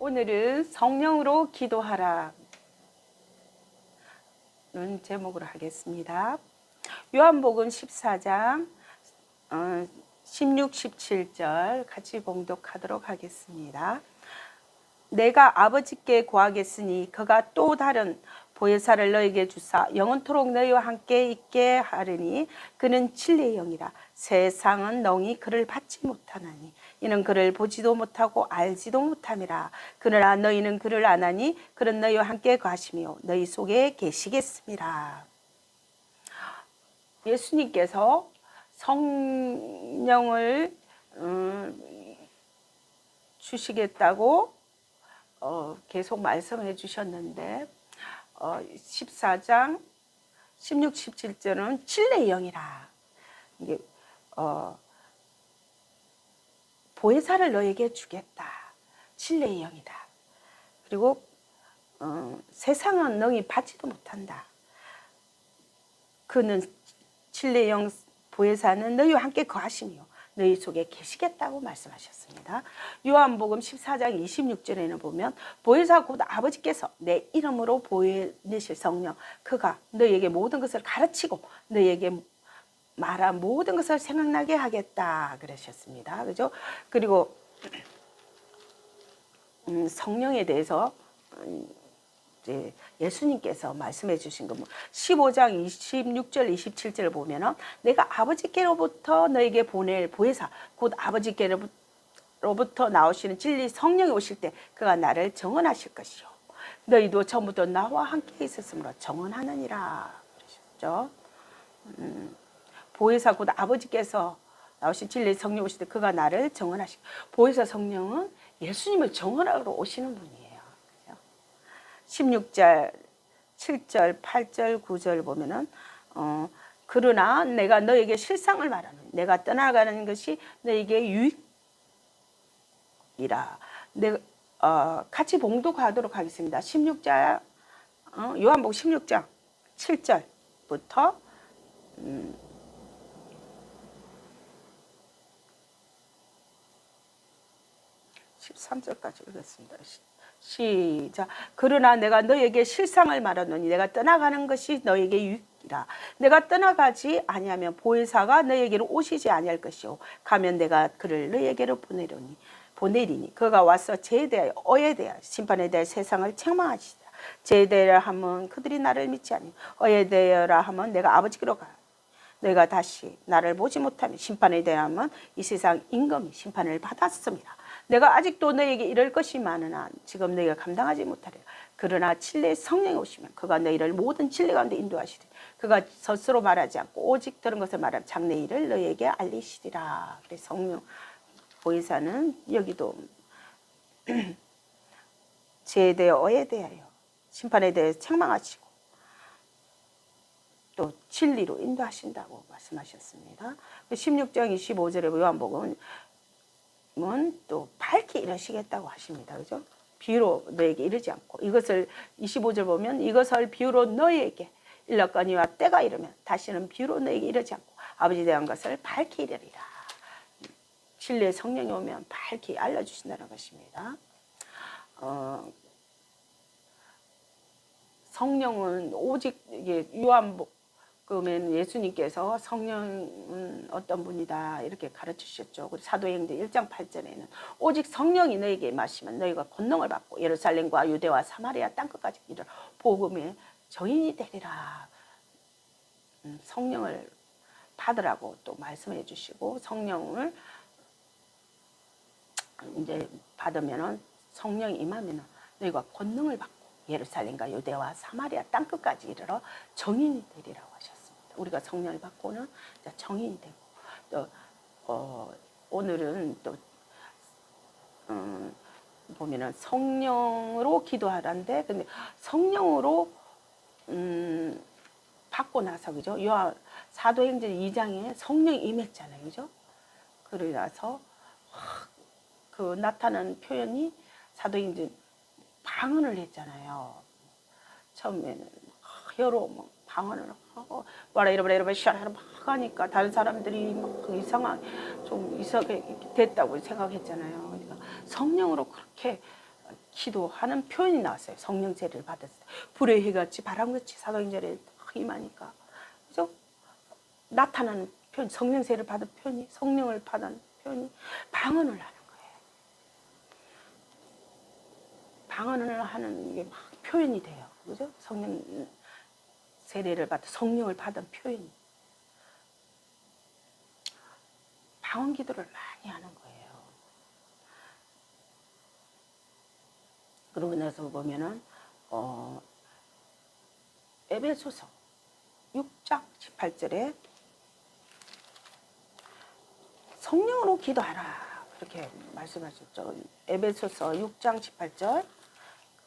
오늘은 성령으로 기도하라는 제목으로 하겠습니다. 요한복음 14장 16, 17절 같이 봉독하도록 하겠습니다. 내가 아버지께 구하겠으니 그가 또 다른 보혜사를 너에게 주사 영원토록 너희와 함께 있게 하리니 그는 진리의 영이라. 세상은 능히 그를 받지 못하나니 이는 그를 보지도 못하고 알지도 못함이라. 그러나 너희는 그를 아나니 그는 너희와 함께 거하시며 너희 속에 계시겠습니다. 예수님께서 성령을 주시겠다고 계속 말씀해 주셨는데 14장 16, 17절은 진리의 영이라. 이게 보혜사를 너에게 주겠다. 진리의 영이다. 그리고 세상은 능히 받지도 못한다. 그는 진리의 영 보혜사는 너희와 함께 거하시며 너희 속에 계시겠다고 말씀하셨습니다. 요한복음 14장 26절에는 보면 보혜사 곧 아버지께서 내 이름으로 보내실 성령 그가 너희에게 모든 것을 가르치고 너희에게 말한 모든 것을 생각나게 하겠다 그러셨습니다. 그죠? 그리고 성령에 대해서 이제 예수님께서 말씀해 주신 거 15장 26절 27절을 보면은 내가 아버지께로부터 너에게 보낼 보혜사 곧 아버지께로부터 나오시는 진리 성령이 오실 때 그가 나를 정언하실 것이요 너희도 처음부터 나와 함께 있었으므로 정언하느니라 그러셨죠. 보혜사 곧 아버지께서 나오신 진리 성령 오실 때 그가 나를 정언하실 보혜사 성령은 예수님을 정언하러 오시는 분이에요. 16절, 7절, 8절, 9절 보면은 그러나 내가 너에게 실상을 말하는 내가 떠나가는 것이 너에게 유익이라. 내가 같이 봉독하도록 하겠습니다. 16절 요한복음 16장 7절부터 13절까지 읽겠습니다. 시작. 그러나 내가 너에게 실상을 말하노니 내가 떠나가는 것이 너에게 유익이라. 내가 떠나가지 아니하면 보혜사가 너에게로 오시지 아니할 것이요 가면 내가 그를 너에게로 보내리니 그가 와서 죄에 대하여 어에 대하여 심판에 대하여 세상을 책망하시리라. 죄에 대하여 하면 그들이 나를 믿지 아니하며 어에 대하여라 하면 내가 아버지께로 가 내가 다시 나를 보지 못하며 심판에 대하면 이 세상 임금이 심판을 받았습니다. 내가 아직도 너에게 이럴 것이 많으나 지금 너희가 감당하지 못하리라. 그러나 진리의 성령이 오시면 그가 너희를 모든 진리 가운데 인도하시리라. 그가 스스로 말하지 않고 오직 들은 것을 말하면 장래 일을 너희에게 알리시리라. 그래서 성령 보혜사는 여기도 죄에 대하여 어에 대하여 심판에 대해 책망하시고 또 진리로 인도하신다고 말씀하셨습니다. 16장 25절에 요한복음은 또 밝히 이르시겠다고 하십니다. 그죠? 비유로 너에게 이르지 않고 이것을 25절 보면 이것을 비유로 너에게 일렀거니와 때가 이르면 다시는 비유로 너에게 이르지 않고 아버지에 대한 것을 밝히 이르리라. 진리의 성령이 오면 밝히 알려주신다는 것입니다. 성령은 오직 그러면 예수님께서 성령은 어떤 분이다 이렇게 가르치셨죠. 그리고 사도행전 1장 8절에는 오직 성령이 너에게 임하시면 너희가 권능을 받고 예루살렘과 유대와 사마리아 땅끝까지 이르러 복음의 증인이 되리라. 성령을 받으라고 또 말씀해 주시고 성령을 이제 받으면은 성령이 임하면은 너희가 권능을 받고 예루살렘과 유대와 사마리아 땅끝까지 이르러 증인이 되리라고 하셨습니다. 우리가 성령을 받고는 증인이 되고 또 오늘은 또 보면은 성령으로 기도하라는데 근데 성령으로 받고 나서 그죠? 사도행전 2장에 성령이 임했잖아요. 그죠? 그러라서 그 나타나는 표현이 사도행전 방언을 했잖아요. 처음에는 여러 방언을 하고 와라 이러라 시아라 막 하니까 다른 사람들이 막 이상하게 좀 이상하게 됐다고 생각했잖아요. 그러니까 성령으로 그렇게 기도하는 표현이 나왔어요. 성령 세례를 받았을 때 불의 해같이 바람같이 사도행전에 임하니까 그죠? 나타나는 표현, 성령 세례를 받은 표현이 성령을 받은 표현이 방언을 하는 거예요. 방언을 하는 게 막 표현이 돼요. 그죠? 성령 세례를 받은 성령을 받은 표현이 방언 기도를 많이 하는 거예요. 그러고 나서 보면은 에베소서 6장 18절에 성령으로 기도하라 그렇게 말씀하셨죠. 에베소서 6장 18절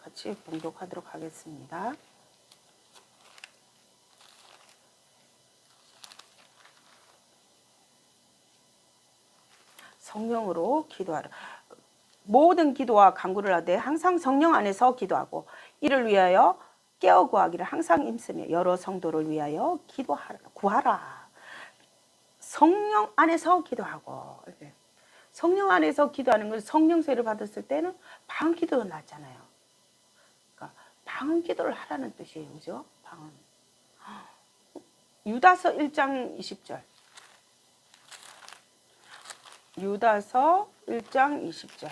같이 봉독하도록 하겠습니다. 성령으로 기도하라. 모든 기도와 간구를 하되 항상 성령 안에서 기도하고 이를 위하여 깨어 구하기를 항상 힘쓰며 여러 성도를 위하여 기도하라. 구하라. 성령 안에서 기도하고 성령 안에서 기도하는 건 성령 세례를 받았을 때는 방언 기도가 났잖아요. 그러니까 방언 기도를 하라는 뜻이에요. 그죠? 방언. 유다서 1장 20절. 유다서 1장 20절.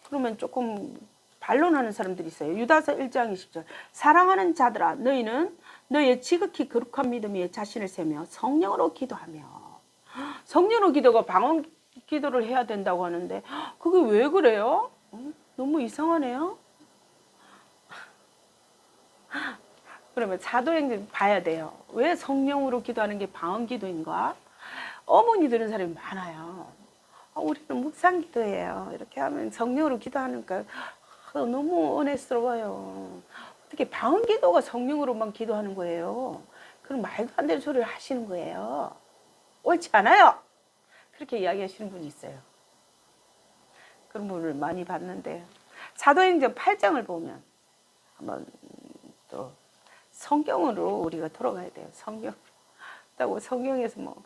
그러면 조금 반론하는 사람들이 있어요. 유다서 1장 20절. 사랑하는 자들아 너희는 너희의 지극히 거룩한 믿음 위에 자신을 세며 성령으로 기도하며. 성령으로 기도가 방언 기도를 해야 된다고 하는데 그게 왜 그래요? 너무 이상하네요. 그러면 사도행전 봐야 돼요. 왜 성령으로 기도하는 게 방언 기도인가? 어머니 들은 사람이 많아요. 우리는 묵상 기도예요. 이렇게 하면 성령으로 기도하니까 너무 은혜스러워요. 어떻게 방언 기도가 성령으로만 기도하는 거예요? 그럼 말도 안 되는 소리를 하시는 거예요. 옳지 않아요. 그렇게 이야기하시는 분이 있어요. 그런 분을 많이 봤는데 사도행전 8장을 보면 한번 또 성경으로 우리가 돌아가야 돼요. 성경. 그렇다고 성경에서 뭐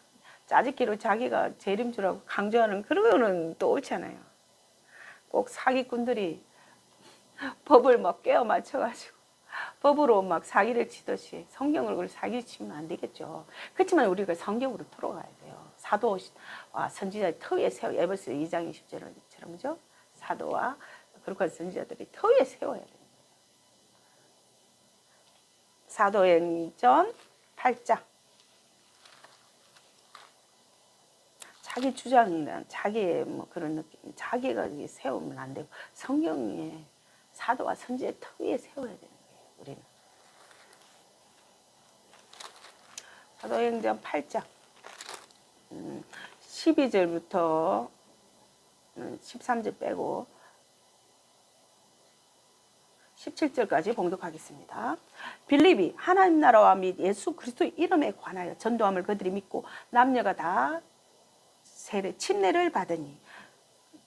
짜집기로 자기가 재림 주라고 강조하는 그런 거는 또 옳지 않아요. 꼭 사기꾼들이 법을 막 깨어 맞춰가지고 법으로 막 사기를 치듯이 성경을 그걸 사기 치면 안 되겠죠. 그렇지만 우리가 성경으로 돌아가야 돼요. 사도와 선지자의 터위에 세워 에베소 2장 20절처럼 그죠? 사도와 그렇게 선지자들이 터위에 세워야 돼요. 사도행전 8장. 자기 주장이나 자기의 뭐 그런 느낌, 자기가 세우면 안 되고 성경에 사도와 선지의 터 위에 세워야 되는 거예요. 우리는 사도행전 8장 12절부터 13절 빼고 17절까지 봉독하겠습니다. 빌립이 하나님 나라와 및 예수 그리스도 이름에 관하여 전도함을 그들이 믿고 남녀가 다 세례 침례를 받으니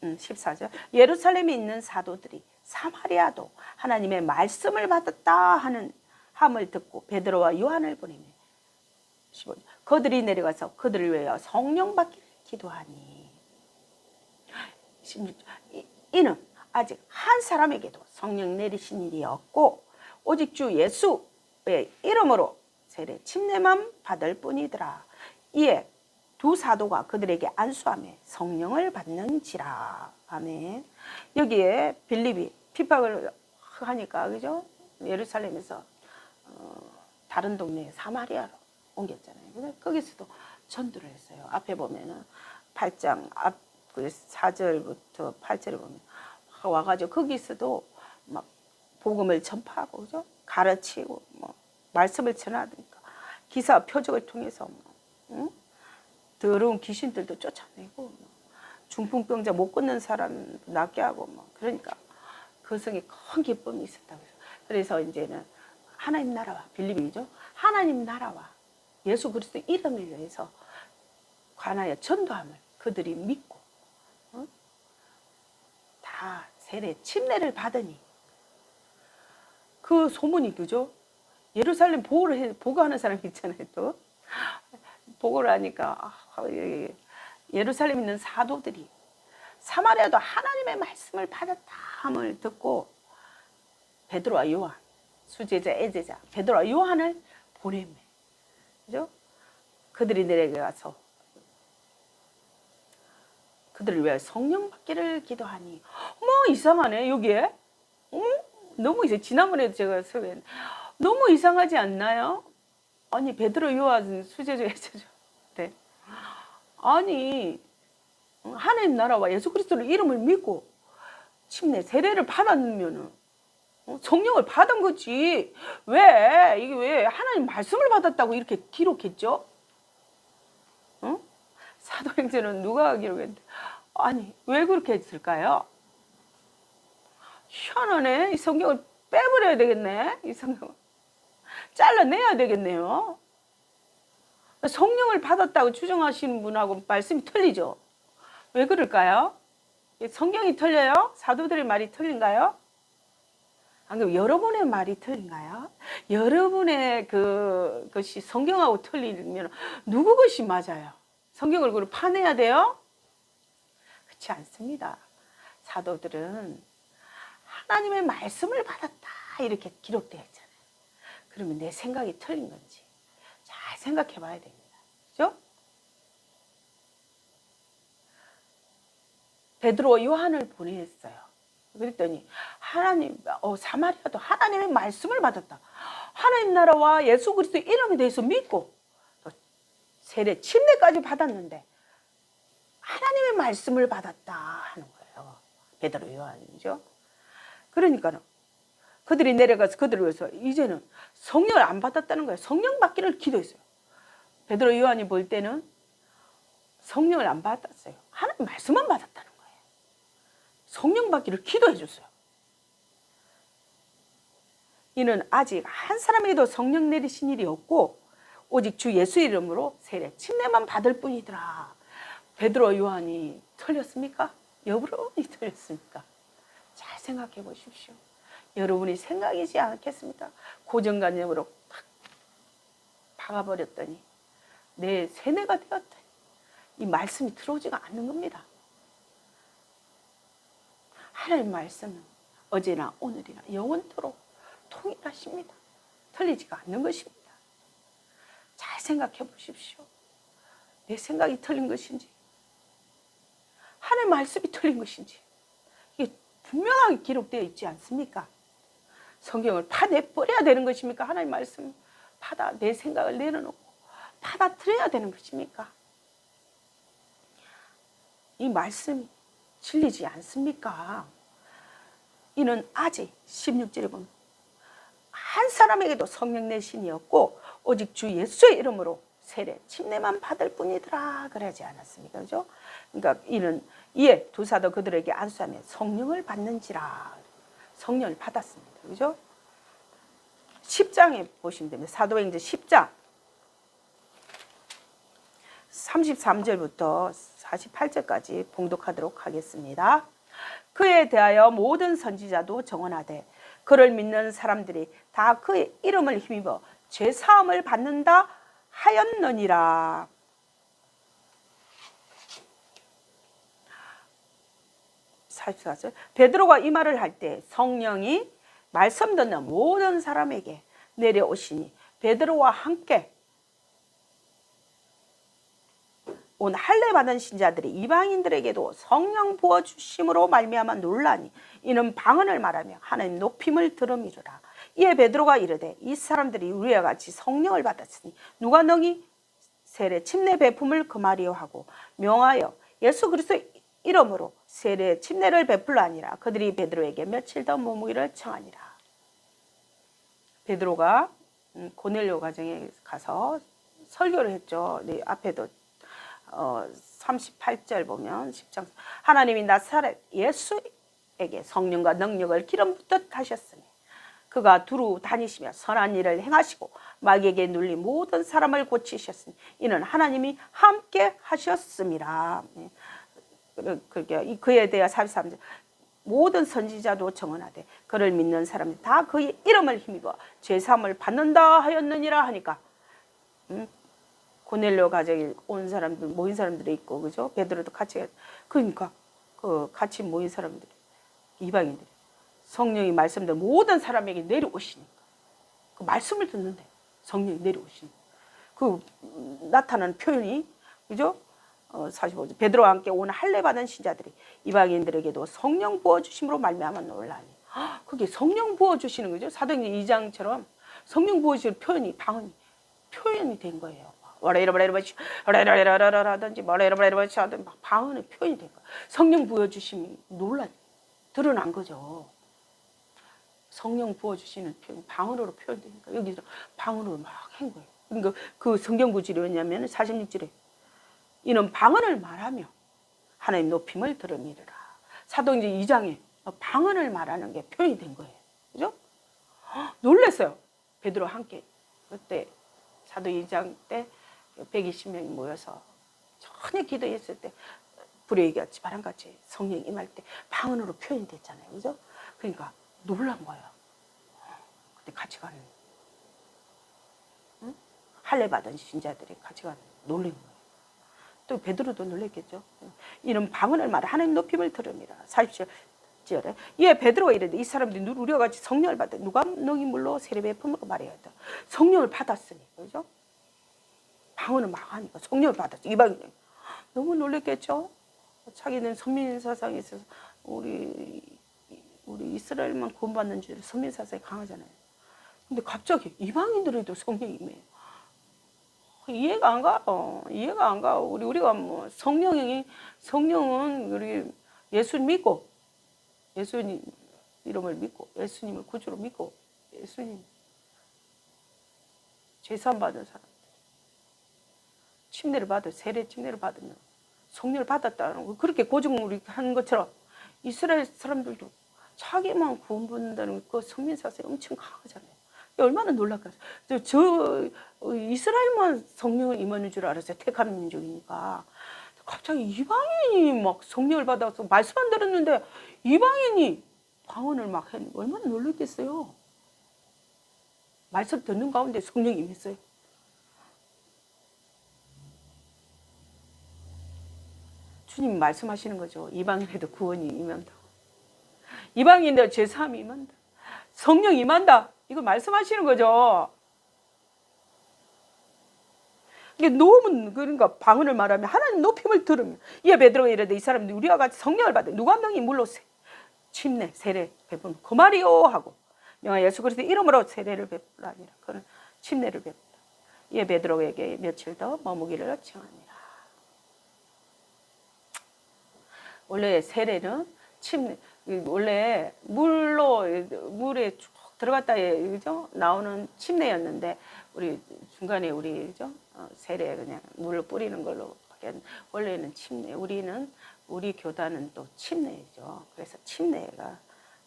14절 예루살렘에 있는 사도들이 사마리아도 하나님의 말씀을 받았다 하는 함을 듣고 베드로와 요한을 보내며 15절 그들이 내려가서 그들을 위하여 성령 받기를 기도하니 16절 이는 아직 한 사람에게도 성령 내리신 일이 없고 오직 주 예수의 이름으로 세례 침례만 받을 뿐이더라. 이에 두 사도가 그들에게 안수하며 성령을 받는지라. 아멘. 여기에 빌립이 핍박을 하니까 그죠? 예루살렘에서 다른 동네 사마리아로 옮겼잖아요. 거기서도 전도를 했어요. 앞에 보면은 8장 앞 4절부터 8절에 보면 와가지고 거기서도 막 복음을 전파하고 그죠? 가르치고 뭐 말씀을 전하니까 기사 표적을 통해서 뭐, 더러운 귀신들도 쫓아내고 뭐, 중풍병자 못 걷는 사람 낫게 하고 뭐 그러니까 그 성에 큰 기쁨이 있었다고 해서 그래서 이제는 하나님 나라와 빌립이죠. 하나님 나라와 예수 그리스도 이름을 위해서 관하여 전도함을 그들이 믿고 다 세례 침례를 받으니 그 소문이 그죠? 예루살렘 보고하는 사람이 있잖아요. 또 보고를 하니까 예루살렘에 있는 사도들이 사마리아도 하나님의 말씀을 받았다 함을 듣고 베드로와 요한, 수제자, 애제자 베드로와 요한을 보내매. 그죠? 그들이 내려가서 그들을 위해 성령 받기를 기도하니, 이상하네 여기에. 너무 이제 지난번에도 제가 설교했는데 너무 이상하지 않나요? 아니 베드로, 요한, 수제자, 애제자. 네. 아니 하나님 나라와 예수 그리스도의 이름을 믿고 침례 세례를 받았으면 성령을 받은 거지. 이게 왜 하나님 말씀을 받았다고 이렇게 기록했죠? 사도행전은 누가 기록했는데, 아니 왜 그렇게 했을까요? 희한하네. 이 성경을 빼버려야 되겠네. 이 성경을 잘라내야 되겠네요. 성령을 받았다고 주장하시는 분하고 말씀이 틀리죠. 왜 그럴까요? 성경이 틀려요? 사도들의 말이 틀린가요? 안 그럼 여러분의 말이 틀린가요? 여러분의 그것이 성경하고 틀리면 누구 것이 맞아요? 성경을 그걸 파내야 돼요? 그렇지 않습니다. 사도들은 하나님의 말씀을 받았다 이렇게 기록되어 있잖아요. 그러면 내 생각이 틀린 건지 잘 생각해 봐야 됩니다. 그죠? 베드로와 요한을 보냈어요. 그랬더니 사마리아도 하나님의 말씀을 받았다. 하나님 나라와 예수 그리스도 이름에 대해서 믿고 세례 침례까지 받았는데 하나님의 말씀을 받았다 하는 거예요. 베드로, 요한이죠. 그러니까 그들이 내려가서 그들을 위해서 이제는 성령을 안 받았다는 거예요. 성령 받기를 기도했어요. 베드로, 요한이 볼 때는 성령을 안 받았어요. 하나님 말씀만 받았다는 거예요. 성령 받기를 기도해 줬어요. 이는 아직 한 사람에게도 성령 내리신 일이 없고 오직 주 예수 이름으로 세례 침례만 받을 뿐이더라. 베드로, 요한이 틀렸습니까? 여러분이 틀렸습니까? 잘 생각해 보십시오. 여러분이 생각이지 않겠습니까? 고정관념으로 팍 박아버렸더니 내 세뇌가 되었더니 이 말씀이 들어오지가 않는 겁니다. 하나님 말씀은 어제나 오늘이나 영원토록 통일하십니다. 틀리지가 않는 것입니다. 잘 생각해 보십시오. 내 생각이 틀린 것인지 하나님 말씀이 틀린 것인지 이게 분명하게 기록되어 있지 않습니까? 성경을 파내버려야 되는 것입니까? 하나님 말씀 내 생각을 내려놓고 받아들여야 되는 것입니까? 이 말씀이 진리지 않습니까? 이는 아직 16절에 보면 한 사람에게도 성령 내신이 없고 오직 주 예수의 이름으로 세례 침례만 받을 뿐이더라 그러지 않았습니까? 그죠? 그러니까 이에 두 사도 그들에게 안수하며 성령을 받는지라. 성령을 받았습니다. 그죠? 10장에 보시면 됩니다. 사도행전 10장 33절부터 48절까지 봉독하도록 하겠습니다. 그에 대하여 모든 선지자도 정언하되 그를 믿는 사람들이 다 그의 이름을 힘입어 죄사함을 받는다 하였느니라. 44절 베드로가 이 말을 할 때 성령이 말씀 듣는 모든 사람에게 내려오시니 베드로와 함께 온 할례 받은 신자들이 이방인들에게도 성령 부어주심으로 말미암아 놀라니 이는 방언을 말하며 하나님 높임을 들음이로라. 이에 베드로가 이르되 이 사람들이 우리와 같이 성령을 받았으니 누가 너희 세례 침례 베품을 금하리요 하고 명하여 예수 그리스도 이름으로 세례 침례를 베풀라 하니라. 그들이 베드로에게 며칠 더 머무기를 청하니라. 베드로가 고넬료 가정에 가서 설교를 했죠. 네, 앞에도 38절 보면 10장 하나님이 나사렛 예수에게 성령과 능력을 기름 붓듯 하셨으니 그가 두루 다니시며 선한 일을 행하시고 마귀에게 눌린 모든 사람을 고치셨으니 이는 하나님이 함께 하셨음이라. 그에 대해 43절 모든 선지자도 정언하되 그를 믿는 사람이 다 그의 이름을 힘입어 죄사함을 받는다 하였느니라 하니까 고넬료 가족이 온 사람들 모인 사람들이 있고 그죠? 베드로도 같이 그러니까 그 같이 모인 사람들이 이방인들이 성령이 말씀대로 모든 사람에게 내려오시니까 그 말씀을 듣는데 성령이 내려오시니까 그 나타나는 표현이 그죠? 45절 베드로와 함께 온 할례 받은 신자들이 이방인들에게도 성령 부어 주심으로 말미암아 놀라니 그게 성령 부어 주시는 거죠. 사도행전 2장처럼 성령 부어 주시는 표현이 방언이 표현이 된 거예요. 라든지 하든 막 방언의 표현이 된 거예요. 성령 부어 주심이 놀라 드러난 거죠. 성령 부어 주시는 표현 방언으로 표현되니까 여기서 방언으로 막 한 거예요. 그러니까 그 성경 구절이 뭐냐면 46절에 이는 방언을 말하며 하나님 높임을 들음이르라. 사도행전 2장에 방언을 말하는 게 표현이 된 거예요. 그죠? 놀랐어요. 베드로 함께 그때 사도 2장 때 120명이 모여서 전혀 기도했을 때 불의 같이 바람같이 성령 임할 때 방언으로 표현이 됐잖아요. 그죠? 그러니까 놀란 거예요. 그때 같이 가는 응? 할례 받은 신자들이 같이 가는 놀란 거예요. 또 베드로도 놀랬겠죠. 이런 방언을 말해 하나님 높임을 들음이라. 47절에 예 베드로가 이르되 이 사람들이 우리와 같이 성령을 받아 누가 너희 물로 세례 베품으로 말해야 돼. 성령을 받았으니 그죠? 방언을 막 하니까 성령을 받았어. 이방인들 너무 놀랬겠죠. 자기는 선민 사상에 있어서 우리 이스라엘만 구원받는 줄 선민 사상이 강하잖아요. 근데 갑자기 이방인들에도 성령이 임해요. 이해가 안 가. 이해가 안 가. 우리가 뭐 성령은 우리 예수 믿고 예수님 이름을 믿고 예수님을 구주로 믿고 예수님 제산 받은 사람 침례를 받아 세례 침례를 받으면 성령을 받았다는 거 그렇게 고증을 하는 것처럼 이스라엘 사람들도 자기만 구원받는다는 그 성민 사상이 엄청 강하잖아요. 얼마나 놀랄까요? 저 이스라엘만 성령을 임하는 줄 알았어요. 택한 민족이니까. 갑자기 이방인이 막 성령을 받아서 말씀 안 들었는데 이방인이 방언을 막 했는데 얼마나 놀랐겠어요. 말씀 듣는 가운데 성령이 임했어요. 주님 말씀하시는 거죠. 이방인에도 구원이 임한다고. 이방인들 제3이 임한다. 성령 임한다. 이거 말씀하시는 거죠. 이게 너무 그러니까 방언을 말하면 하나님 높임을 들으면 이에 베드로가 이르되 이 사람들이 우리와 같이 성령을 받아 누가 한 명이 물로 침례 세례 베푸는 그 말이요 하고 명하 예수 그리스도의 이름으로 세례를 베풀라 아니라 그는 침례를 베풀라. 이에 베드로에게 며칠 더 머무기를 청하니라. 원래 세례는 침례 원래 물에 쭉 들어갔다 그죠? 나오는 침례였는데 우리 중간에 우리 그죠? 세례 그냥 물을 뿌리는 걸로 원래는 침례 우리 교단은 또 침례죠. 그래서 침례가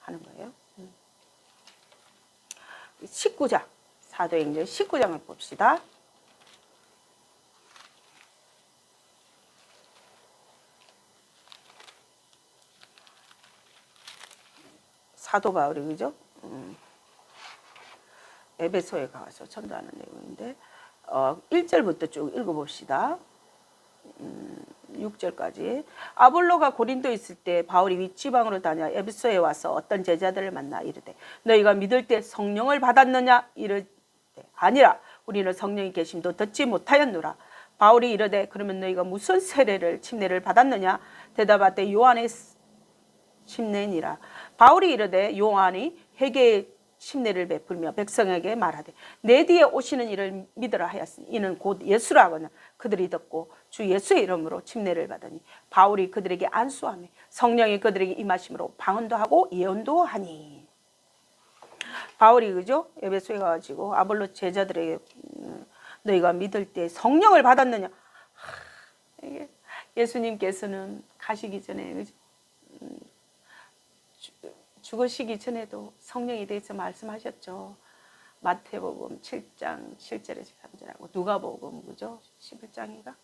하는 거예요. 19장 사도행전 19장을 봅시다. 사도 바울이 그죠? 에베소에 가서 전도하는 내용인데 1절부터 쭉 읽어봅시다. 6절까지 아볼로가 고린도에 있을 때 바울이 윗지방으로 다녀 에베소에 와서 어떤 제자들을 만나 이르되 너희가 믿을 때 성령을 받았느냐 이르되 아니라 우리는 성령이 계심도 듣지 못하였노라. 바울이 이르되 그러면 너희가 무슨 세례를 침례를 받았느냐 대답하되 요한의 침례니라. 바울이 이르되 요한이 회개의 침례를 베풀며 백성에게 말하되 내 뒤에 오시는 이를 믿으라 하였으니 이는 곧 예수라 하거늘 그들이 듣고 주 예수의 이름으로 침례를 받으니 바울이 그들에게 안수하며 성령이 그들에게 임하심으로 방언도 하고 예언도 하니. 바울이 그죠? 에베소에 가가지고 아볼로 제자들에게 너희가 믿을 때 성령을 받았느냐. 예수님께서는 가시기 전에 그죠? 죽으시기 전에도 성령에 대해서 말씀하셨죠. 마태복음 7장 7절에서 3절하고 누가복음 그죠? 11장인가?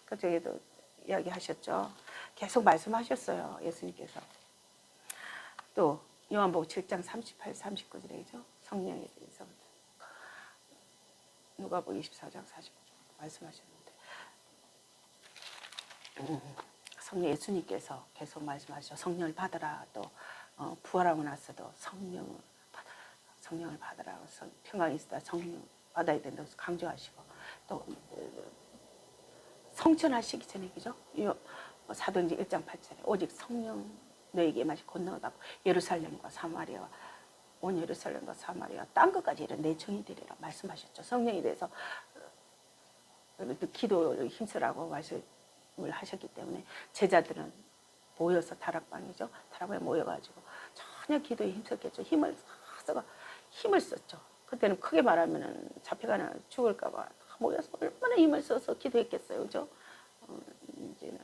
그쪽에도 이야기하셨죠. 계속 말씀하셨어요. 예수님께서. 또 요한복음 7장 38, 39절이죠. 성령에 대해서 누가복음 24장 49절 말씀하셨는데 성령 예수님께서 계속 말씀하시죠. 성령을 받으라. 또 부활하고 나서도 성령을 받으라. 평강이 있다. 성령 받아야 된다고 강조하시고 또 성천하시기 전에 그죠? 사도행전 1장 8절에 오직 성령 너에게 마치 건너가고 예루살렘과 사마리아 온 예루살렘과 사마리아 땅 끝까지 이른 내 정이 되리라 말씀하셨죠. 성령에 대해서 기도를 힘쓰라고 말씀을 하셨기 때문에 제자들은 모여서 다락방이죠. 다락방에 모여가지고 전혀 기도에 힘썼겠죠. 힘을 썼죠. 그때는 크게 말하면 잡혀가나 죽을까봐 모여서 얼마나 힘을 써서 기도했겠어요. 그죠? 이제는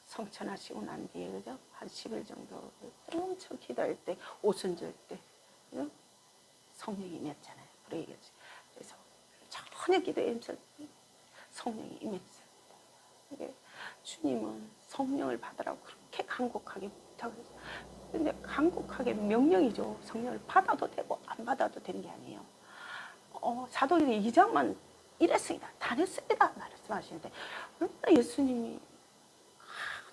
성천하시고 난 뒤에 그죠? 한 10일 정도 엄청 기도할 때 오순절 때 그죠? 성령이 임했잖아요. 그래서 전혀 기도에 힘써 성령이 임했어요. 주님은 성령을 받으라고 그렇게 간곡하게 부탁했어요. 근데 간곡하게 명령이죠. 성령을 받아도 되고 안 받아도 되는 게 아니에요. 사도행전 2장만 이랬습니다. 다녔습니다. 말씀하시는데 얼마나 예수님이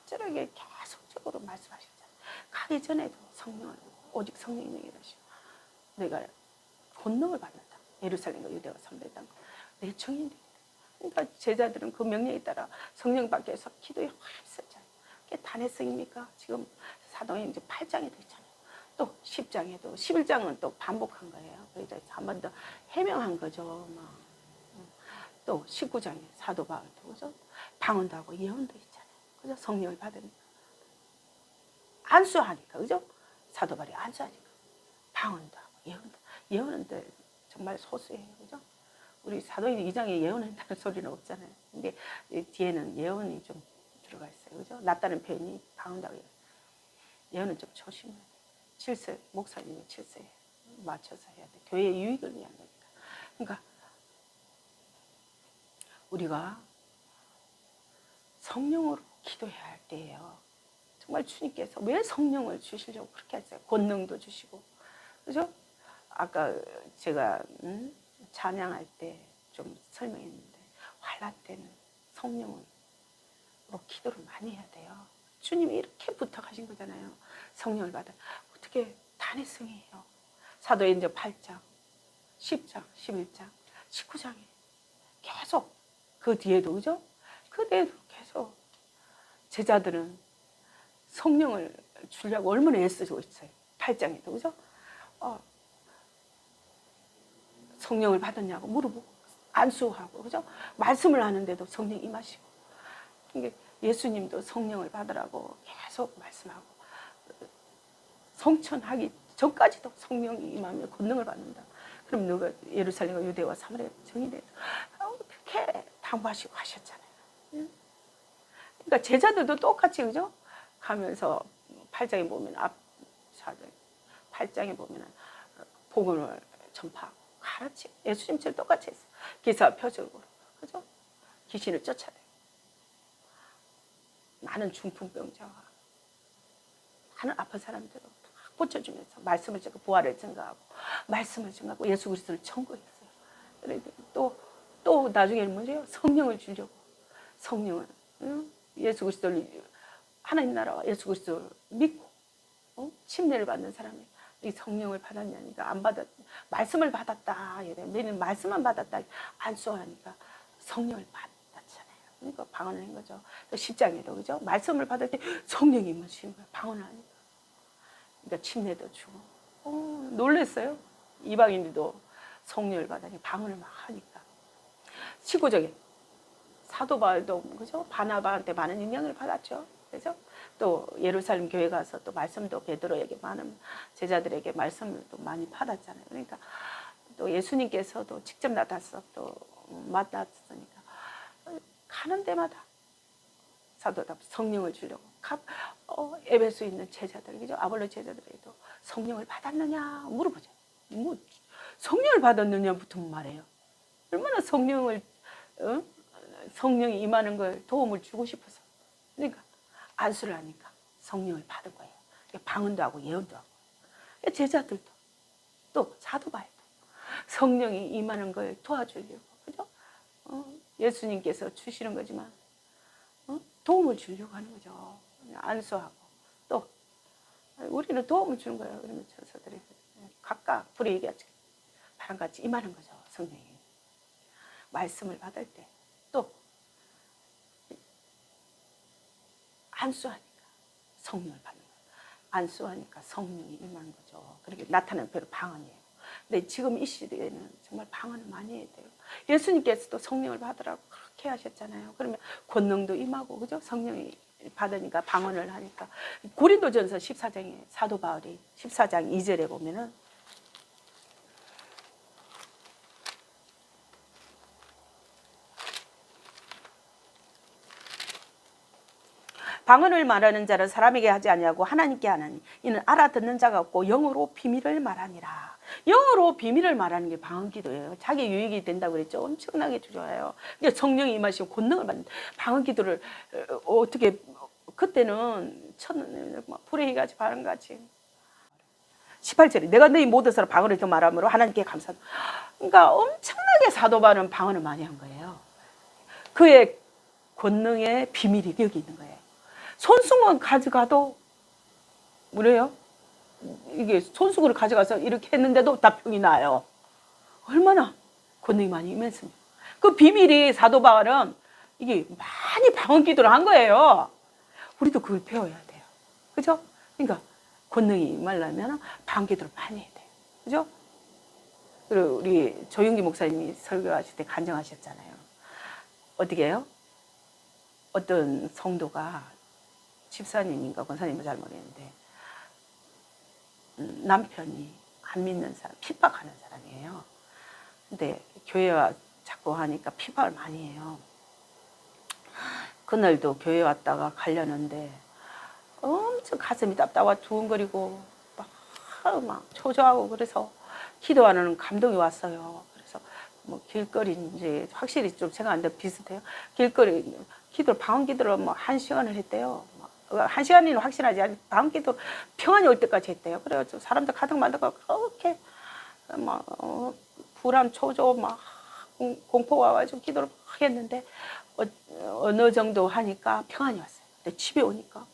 간절하게 계속적으로 말씀하셨잖아요. 가기 전에도 성령을 오직 성령이 너에게 하시고 내가 권능을 받는다. 예루살렘과 유대와 사마리아 땅 내 정인들이. 그러니까 제자들은 그 명령에 따라 성령 받기 위해서 기도에 힘썼잖아요. 그게 단회성입니까? 지금 사도행전 8장에도 있잖아요. 또 10장에도 11장은 또 반복한 거예요. 그래서 한 번 더 해명한 거죠. 또 19장에 사도 바울도 그죠? 방언도 하고 예언도 있잖아요. 그죠? 성령을 받으니까 안수하니까 그죠? 사도 바울이 안수하니까 방언도 하고 예언은 정말 소수예요. 그죠? 우리 사도행전 2장에 예언한다는 소리는 없잖아요. 근데 뒤에는 예언이 좀 들어가 있어요. 그죠? 낫다는 표현이 방언도 하고 예언은 좀 조심해야 돼요. 질서, 목사님의 질서에 맞춰서 해야 돼. 교회의 유익을 위한 거니까. 그러니까 우리가 성령으로 기도해야 할 때예요. 정말 주님께서 왜 성령을 주시려고 그렇게 했어요? 권능도 주시고, 그죠? 아까 제가 찬양할 때 좀 설명했는데 환난 때는 성령으로 기도를 많이 해야 돼요. 주님이 이렇게 부탁하신 거잖아요. 성령을 받아 어떻게 단회성이에요. 사도행전 8장, 10장, 11장, 19장에 계속 그 뒤에도 그죠? 그 뒤에도 계속 제자들은 성령을 주려고 얼마나 애쓰고 있어요. 8장에도 그죠? 성령을 받았냐고 물어보고 안수하고 그죠? 말씀을 하는데도 성령 임하시고 예수님도 성령을 받으라고 계속 말씀하고 성천하기 전까지도 성령이 임하면 권능을 받는다. 그럼 누가 예루살렘과 유대와 사마리아 정의돼 그렇게 당부하시고 하셨잖아요. 그러니까 제자들도 똑같이 그죠? 가면서 8장에 보면 8장에 보면 복음을 전파하고 가르치 예수님처럼 똑같이 했어요. 기사 표적으로 그죠? 귀신을 쫓아내고 많은 중풍병자와 많은 아픈 사람들을 고쳐주면서 말씀을 전하고 부활을 증거하고 말씀을 증거하고 예수 그리스도를 청구했어요. 또 나중에는 뭐죠? 성령을 주려고 성령을 예수 그리스도를 하나님 나라와 예수 그리스도를 믿고 침례를 받는 사람이 이 성령을 받았냐니까 안 받았 말씀을 받았다 너희는 말씀만 받았다 안수하니까 성령을 받았잖아요. 그러니까 방언을 한 거죠. 또 10장에도 그죠? 말씀을 받을 때 성령이 임하시는 거예요. 방언을 하니까. 그러니까 침례도 주고 놀랬어요. 이방인들도 성령을 받으니 방언을 막 하니까. 19장에 사도 바울도 그죠? 바나바한테 많은 영향을 받았죠. 그죠? 또 예루살렘 교회 가서 또 말씀도 베드로에게 많은 제자들에게 말씀을 또 많이 받았잖아요. 그러니까 또 예수님께서도 직접 나타나서 또 만났으니까 가는 데마다 사도다 성령을 주려고 에베소에 있는 제자들 그죠? 아볼로 제자들에게도 성령을 받았느냐 물어보죠. 뭐 성령을 받았느냐부터 말해요. 얼마나 성령이 임하는 걸 도움을 주고 싶어서. 그러니까 안수를 하니까 성령을 받은 거예요. 방언도 하고 예언도 하고. 제자들도 또 사도 바울도 성령이 임하는 걸 도와주려고 그죠? 예수님께서 주시는 거지만 도움을 주려고 하는 거죠. 안수하고. 또 우리는 도움을 주는 거예요. 그러면 천사들이 각각 불의 얘기하지. 바람같이 임하는 거죠. 성령이. 말씀을 받을 때. 또 안수하니까 성령을 받는 거예요. 안수하니까 성령이 임하는 거죠. 그렇게 나타나는 배로 방언이에요. 근데 지금 이 시대에는 정말 방언을 많이 해야 돼요. 예수님께서도 성령을 받으라고 그렇게 하셨잖아요. 그러면 권능도 임하고, 그죠? 성령이 받으니까 방언을 하니까. 고린도전서 14장에 사도 바울이 14장 2절에 보면은 방언을 말하는 자는 사람에게 하지 아니하고 하나님께 하나니 이는 알아듣는 자가 없고 영어로 비밀을 말하니라. 영어로 비밀을 말하는 게 방언 기도예요. 자기 유익이 된다고 그랬죠. 엄청나게 좋아요. 근데 성령이 임하시고 권능을 받는 방언 기도를 어떻게 그때는 불의 같이 바람같이 18절에 내가 너희 모든 사람 방언을 더 말함으로 하나님께 감사한다. 그러니까 엄청나게 사도 바울은 방언을 많이 한 거예요. 그의 권능의 비밀이 여기 있는 거예요. 손수건 가져가도 뭐래요? 이게 손수건을 가져가서 이렇게 했는데도 다 병이 나요. 얼마나 권능이 많이 임했습니까? 그 비밀이 사도 바울은 이게 많이 방언 기도를 한 거예요. 우리도 그걸 배워야 돼요. 그죠? 그러니까 권능이 임하려면 방언 기도를 많이 해야 돼요. 그죠? 그리고 우리 조용기 목사님이 설교하실 때 간증하셨잖아요. 어떻게 해요? 어떤 성도가 집사님인가 권사님은 잘 모르겠는데 남편이 안 믿는 사람, 핍박하는 사람이에요. 근데 교회와 자꾸 하니까 핍박을 많이 해요. 그날도 교회 왔다가 가려는데 엄청 가슴이 답답하고 두근거리고 막 초조하고 그래서 기도하는 감동이 왔어요. 그래서 뭐 길거리인지 확실히 좀 생각하는데 비슷해요. 길거리 기도를 방언 기도를 뭐 1시간을 했대요. 1시간이는 확실하지 않아요. 방언 기도 평안이 올 때까지 했대요. 그래가지고 사람들 가득 만들고 그렇게 막 불안 초조 막 공포가 와가지고 기도를 막 했는데 어느 정도 하니까 평안이 왔어요. 근데 집에 오니까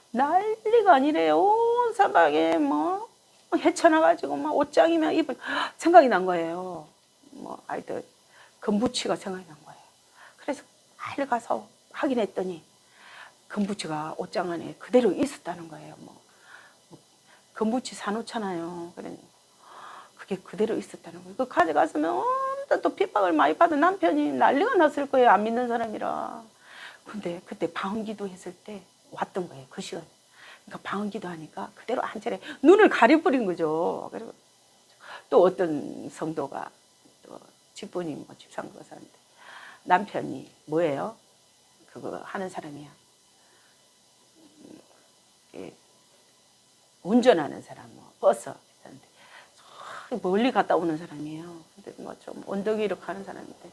난리가 아니래요. 온 사방에 뭐 헤쳐나가지고 막 옷장이면 입은 생각이 난 거예요. 뭐 아이들 금부치가 생각이 난 거예요. 그래서 빨리 가서 확인했더니 금부치가 옷장 안에 그대로 있었다는 거예요. 뭐 금부치 사놓잖아요. 그래 그게 그대로 있었다는 거예요. 그 가져갔으면 또 핍박을 많이 받은 남편이 난리가 났을 거예요. 안 믿는 사람이라. 근데 그때 방언기도 했을 때 왔던 거예요. 그 시간. 그러니까 방언기도 하니까 그대로 한 차례 눈을 가려버린 거죠. 그리고 또 어떤 성도가 또 집부님 뭐 집사람과 사는데 남편이 뭐예요? 그거 하는 사람이야. 운전하는 사람, 뭐 버스 했는데 멀리 갔다 오는 사람이에요. 근데 뭐 좀 언덕 위로 가는 사람인데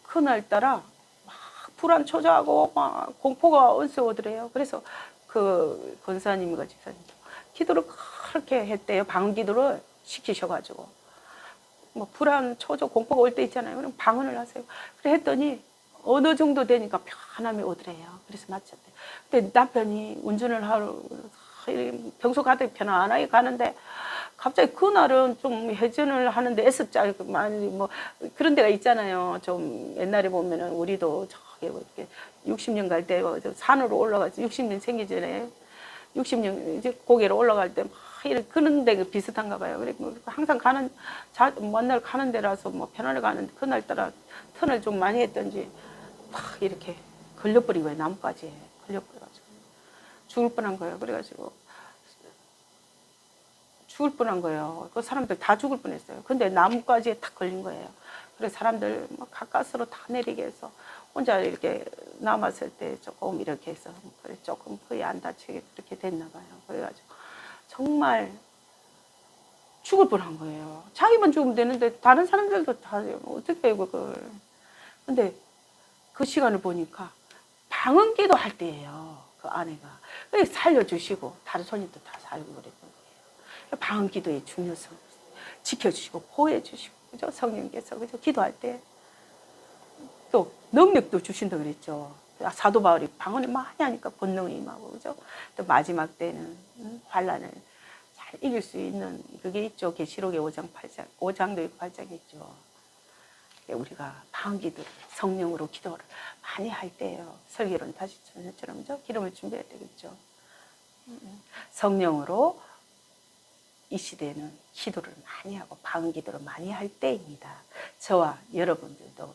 그날따라 막 불안 초조하고 막 공포가 언세 오더래요. 그래서 그 권사님과 집사님 기도를 그렇게 했대요. 방언 기도를 시키셔가지고 뭐 불안 초조 공포가 올 때 있잖아요. 그럼 방언을 하세요. 그래 했더니 어느 정도 되니까 편함이 오더래요. 그래서 마쳤대요. 근데 남편이 운전을 하러 평소 가도 편안하게 가는데 갑자기 그날은 좀 회전을 하는데 S자 많이 뭐 그런 데가 있잖아요. 좀 옛날에 보면은 우리도 저기 이렇게 60년 갈 때 산으로 올라가서 60년 생기 전에 60년 이제 고개로 올라갈 때 막 이렇게 그런 데 비슷한가 봐요. 그리고 항상 가는 맨날 가는 데라서 뭐 편안하게 가는데 그날 따라 턴을 좀 많이 했던지 막 이렇게 걸려버리고요. 나뭇가지에 걸려버려가지고 죽을 뻔한 거예요. 그래가지고 죽을 뻔한 거예요. 그 사람들 다 죽을 뻔했어요. 근데 나뭇가지에 탁 걸린 거예요. 그래서 사람들 막 가까스로 다 내리게 해서 혼자 이렇게 남았을 때 조금 이렇게 해서 조금 거의 안 다치게 그렇게 됐나 봐요. 그래가지고 정말 죽을 뻔한 거예요. 자기만 죽으면 되는데 다른 사람들도 다 어떻게 해요 그걸. 근데 그 시간을 보니까 방언기도 할 때예요. 그 아내가. 살려주시고 다른 손님도 다 살고 그랬던 거예요. 방언기도의 중요성 지켜주시고 보호해주시고 그죠? 성령께서 그죠? 기도할 때 또 능력도 주신다 그랬죠. 사도 바울이 방언을 많이 하니까 본능이 임하고, 그죠? 또 마지막 때는 환란을 잘 이길 수 있는 그게 있죠. 계시록의 5장 8장, 5장도 있고 8장이 있죠. 우리가 방언기도 성령으로 기도를 많이 할 때예요. 설교는 다시 전처럼 기름을 준비해야 되겠죠. 성령으로 이 시대에는 기도를 많이 하고 방언기도를 많이 할 때입니다. 저와 여러분들도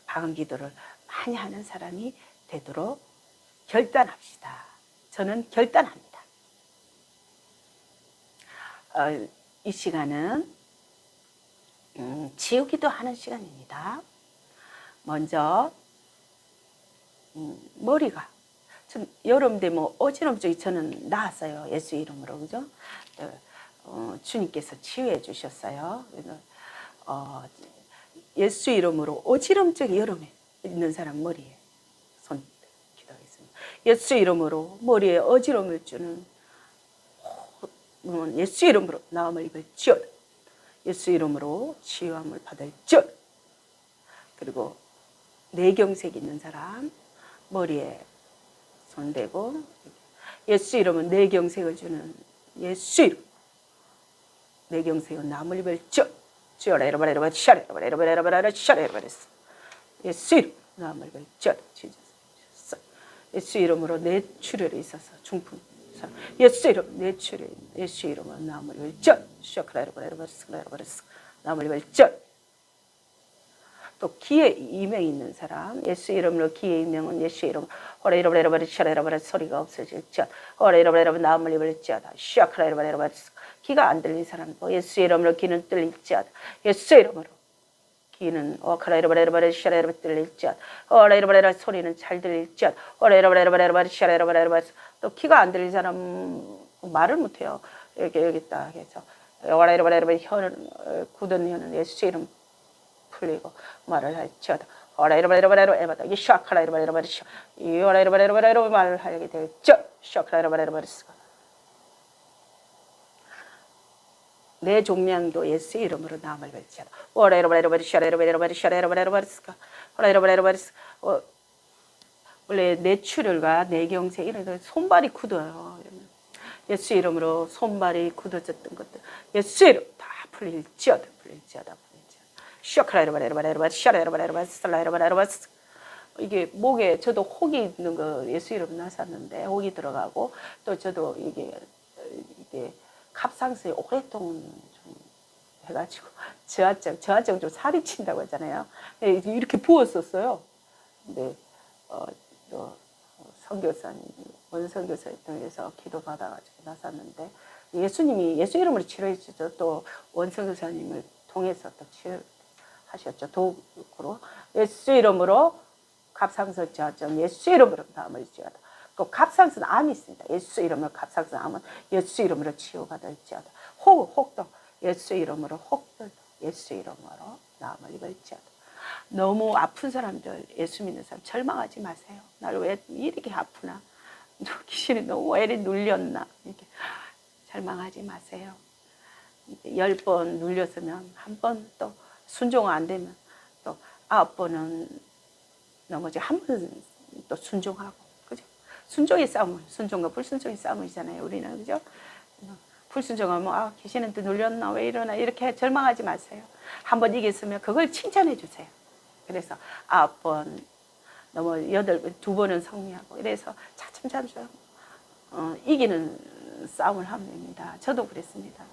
방언기도를 많이 하는 사람이 되도록 결단합시다. 저는 결단합니다. 이 시간은 지우기도 하는 시간입니다. 먼저 머리가 여름인데 뭐 어지럼증이 저는 나았어요. 예수 이름으로, 그죠? 주님께서 치유해 주셨어요. 예수 이름으로 어지럼증이 여름에 있는 사람 머리에 손 기도하겠습니다. 예수 이름으로 머리에 어지럼을 주는 예수 이름으로 나음을 입을지어다. 예수 이름으로 치유함을 받을지어다. 그리고 뇌경색 있는 사람 머리에 손 대고 예수 이름은 뇌경색을 주는 예수 이름 뇌경색은 나음을 입을지어다. 쥐어라 샤라라바라바라 샤라라바라스 예수 이름 나음을 입을지어다. 예수 이름으로 뇌출혈이 있어서 중풍 예수 이름 뇌출혈 예수 이름으로 나음을 입을지어다. 샤라라바라바라스 나음을 입을지어다. 또 기에 이명이 있는 사람 예수 이름으로 기에 이명은 예수 이름 오레이로바레로바리 샤라라바라 소리가 없어질지어다. 오레이로바레로바 나음을 입을지어다. 샤크라이로바레로바리 기가 안 들린 사람도 예수 이름으로 귀는 뚫릴지어다. 예수 이름으로 귀는 오카라이로바레로바리 샤라라바 뚫릴지어다. 오레이로바레로 소리는 잘 들릴지어다. 오레이로바레로바리 샤라라바레로바 또 귀가 안 들린 사람 말을 못해요. 이렇게 여기 딱 해서 오레이로바레로바 혀는 굳은 혀는 예수 이름 풀리고 말을 할지어다. 오라이로바레로바레로 에바다 이 샤크라이로바레로바리 이 오라이로바레로바레로 말을 하게 되죠. 샤크라이로바레로바리스가 내 종량도 예수 이름으로 나음을 걸지어다. 오라이로바레로바리 샤라이로바레로바리 샤라이로바레로바리스가 오라이로바레로바리스 원래 뇌출혈과 뇌경색 이런 손발이 굳어요. 예수 이름으로 손발이 굳어졌던 것들 예수 이름 다 풀릴지어다. 이게 목에 저도 혹이 있는 거 예수 이름 나섰는데 혹이 들어가고 또 저도 이게 갑상선이 오랫동안 좀 해가지고 저하증 좀 살이 친다고 하잖아요. 이렇게 부었었어요. 근데 또 선교사님 원선교사님 통해서 기도 받아가지고 나섰는데 예수님이 예수 이름으로 치료해 주죠. 또 원선교사님을 통해서 또 치료 하셨죠. 도구로 예수 이름으로 갑상선 저하증 예수 이름으로 나음을 지어다. 또 갑상선 암이 있습니다. 예수 이름으로 갑상선 암은 예수 이름으로 치유받을지어다. 혹도 예수 이름으로 혹들도 예수 이름으로 나음을 입을지어다. 너무 아픈 사람들 예수 믿는 사람 절망하지 마세요. 나를 왜 이렇게 아프나 귀신이 너무 왜 이렇게 눌렸나 이렇게 절망하지 마세요. 10번 눌렸으면 한 번 또 순종 안 되면 또 9번은 넘어지 한 번 또 순종하고 그죠? 순종의 싸움, 순종과 불순종의 싸움이잖아요. 우리는 그죠? 불순종하면 귀신은 또 눌렸나 왜 이러나 이렇게 절망하지 마세요. 한 번 이겼으면 그걸 칭찬해 주세요. 그래서 9번 넘어 8번 2번은 승리하고 이래서 차츰차츰 이기는 싸움을 하면 됩니다. 저도 그랬습니다.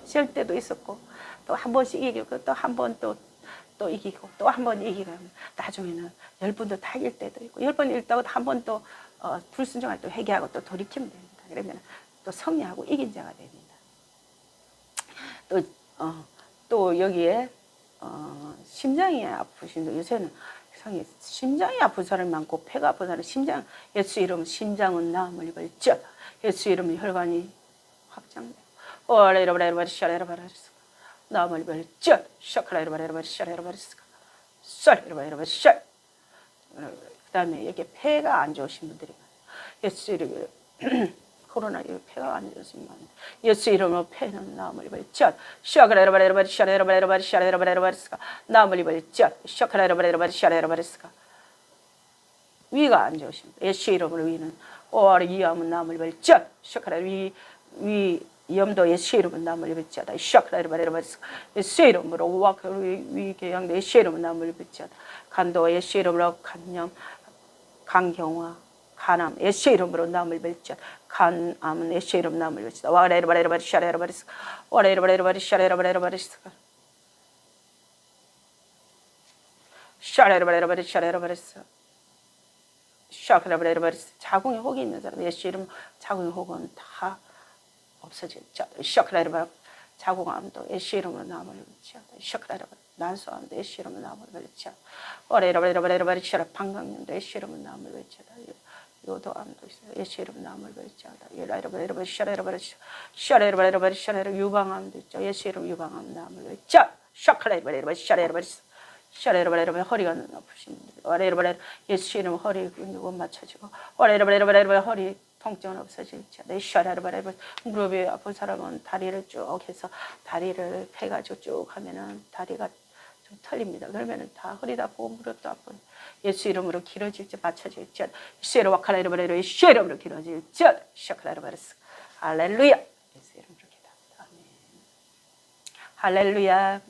질 때도 있었고 또 한 번씩 이기고 또 한 번 또 이기고 또 한 번 이기고 나중에는 10번도 다 이길 때도 있고 10번 이겼다고 한 번 또 불순종할 때 회개하고 또 돌이키면 됩니다. 그러면 또 승리하고 이긴 자가 됩니다. 또 여기에 심장이 아프신 분 요새는 심장이 아픈 사람이 많고 폐가 아픈 사람 심장 예수 이름 심장은 나음을 입을지어다. 예수 이름 혈관이 확장돼. 오라이로바라이로바리 샤라이로바라리스 나음을 입을지어다. 샤크라이로바라이로바리 샤라이로바리스 샤라이로바라이로바리 샤. 그다음에 여기 폐가 안 좋으신 분들이 많아요. 예수 이름 코로나 폐가 안 좋으신 분 예수 이름으로 폐는 나음을 입을지어다. 샤크라이로바라이로바리 샤라이로바라이로바리 샤라이로바라이로바리스 나음을 입을지어다. 샤크라이로바라이로바리 샤라이로바리스 위가 안 좋으십니다. 예수의 이름으로 위는 오아리 위암은 남을 벌자 샤크라 위 염도 예수의 이름은 남을 벌자다 샤크라를 말해버렸어. 예수의 이름으로 우와 위 계양 예수의 이름은 남을 벌자다. 간도 예수의 이름으로 간염 간경화 간암 예수의 이름으로 남을 벌자 간암은 예수의 이름 남을 벌자 와레르 바레르 바리 샤레르 바리스 와레르 바레르 바리 샤레르 바레르 바리스 샤레르 바레르 바리 샤레르 바리스 샤크라 바레르 바리스 자궁에 혹이 있는 사람 예수의 이름 자궁에 혹은 다 없어질 자 샤크라르 바리 자궁암도 예수의 이름으로 남을 벌자 샤크라르 바리 난소암도 예수의 이름으로 남을 벌자 와레르 바레르 바레르 바리 샤레 방광염도 예수의 이름으로 남을 벌자 요도암도 있어요. 예수 이름 남을 벌자다. 예라이라바이라바 샤레라바리 샤레라바이라바리 샤레라 유방암도 있죠. 예수 이름 유방암 남을 벌자. 샤크라이바이라바 샤레라바리 샤레라바이라바 허리가 아프신 분들. 와레라바이라 예수 이름 허리 근육은 맞춰지고 와레라바이라바 허리 통증은 없어질지. 내 샤레라바이라바 무릎이 아픈 사람은 다리를 쭉 해서 다리를 펴가지고 쭉 하면은 다리가 좀 털립니다. 그러면은 다 허리도 아프고 무릎도 아픈 예수 이름으로 길어질지 맞춰질지 예수 이름 와카라 이름으로 예수 이름으로 길어질지 샤카라 바르스 할렐루야 예수 이름으로 기도합니다. 아멘. 할렐루야.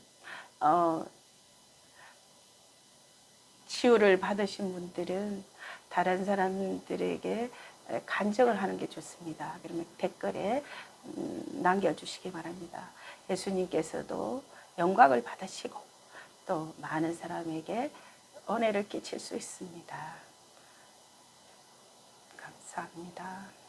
치유를 받으신 분들은 다른 사람들에게 간증을 하는 게 좋습니다. 그러면 댓글에 남겨주시기 바랍니다. 예수님께서도 영광을 받으시고 또 많은 사람에게 은혜를 끼칠 수 있습니다. 감사합니다.